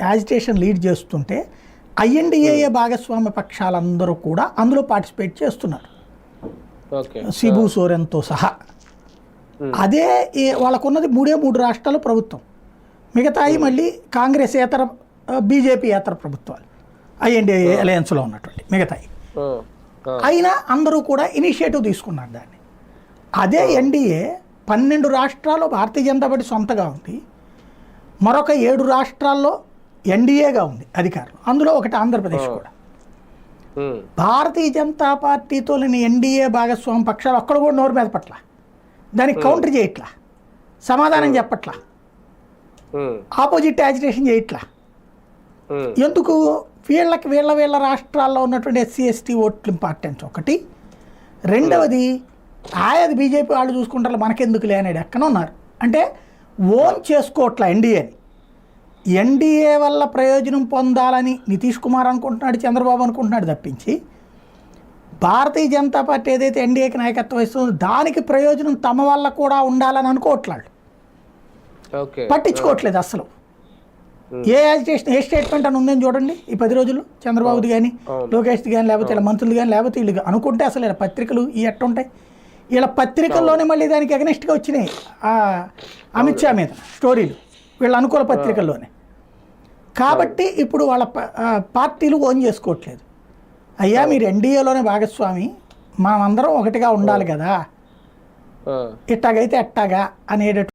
Agitation lead చేస్తుంటే ఐఎన్డిఏ భాగస్వామ్య పక్షాలందరూ కూడా అందులో పార్టిసిపేట్ చేస్తున్నారు, సిబు సోరెన్తో సహా. అదే వాళ్ళకున్నది 3 రాష్ట్రాలు ప్రభుత్వం, మిగతాయి మళ్ళీ కాంగ్రెస్ ఏతర బీజేపీ ఏతర ప్రభుత్వాలు ఐఎన్డిఏ అలయన్స్లో ఉన్నటువంటి మిగతాయి. అయినా అందరూ కూడా ఇనిషియేటివ్ తీసుకున్నారు దాన్ని. అదే ఎన్డీఏ 12 రాష్ట్రాల్లో భారతీయ జనతా పార్టీ సొంతగా ఉంది, మరొక 7 రాష్ట్రాల్లో ఎన్డీఏగా ఉంది అధికారులు, అందులో ఒకటి ఆంధ్రప్రదేశ్ కూడా. భారతీయ జనతా పార్టీతో లేని ఎన్డీఏ భాగస్వామి పక్షాలు అక్కడ కూడా నోరు మీద పట్ల, దానికి కౌంటర్ చేయట్లా, సమాధానం చెప్పట్లా, ఆపోజిట్ యాజిటేషన్ చేయట్లా. ఎందుకు? వీళ్ళ రాష్ట్రాల్లో ఉన్నటువంటి ఎస్సీ ఎస్టీ ఓట్లు ఇంపార్టెన్స్ ఒకటి, రెండవది అది బీజేపీ వాళ్ళు చూసుకుంటారు మనకెందుకులే అనేది ఎక్కడ ఉన్నారు. అంటే ఓన్ చేసుకోవట్లా ఎన్డీఏని. ఎన్డీఏ వల్ల ప్రయోజనం పొందాలని నితీష్ కుమార్ అనుకుంటున్నాడు, చంద్రబాబు అనుకుంటున్నాడు తప్పించి భారతీయ జనతా పార్టీ ఏదైతే ఎన్డీఏకి నాయకత్వం ఇస్తుందో దానికి ప్రయోజనం తమ వల్ల కూడా ఉండాలని అనుకోవట్లేదు, పట్టించుకోవట్లేదు అసలు. ఏ యాజిటేషన్ ఏ స్టేట్మెంట్ అని ఉందని చూడండి ఈ 10 రోజులు, చంద్రబాబుది కానీ లోకేష్ది కానీ లేకపోతే ఇలా మంత్రులు కానీ లేకపోతే వీళ్ళు అనుకుంటే అసలు ఇలా పత్రికలు ఈ ఎట్టుంటాయి, ఇలా పత్రికల్లోనే మళ్ళీ దానికి అగనెస్ట్గా వచ్చినాయి అమిత్ షా మీద స్టోరీలు వీళ్ళ అనుకూల పత్రికల్లోనే. కాబట్టి ఇప్పుడు వాళ్ళ పార్టీలు ఓన్ చేసుకోవట్లేదు. అయ్యా మీరు ఎన్డీఏలోనే భాగస్వామి, మనమందరం ఒకటిగా ఉండాలి కదా, ఇట్టాగైతే ఎట్టాగా అనేటటువంటి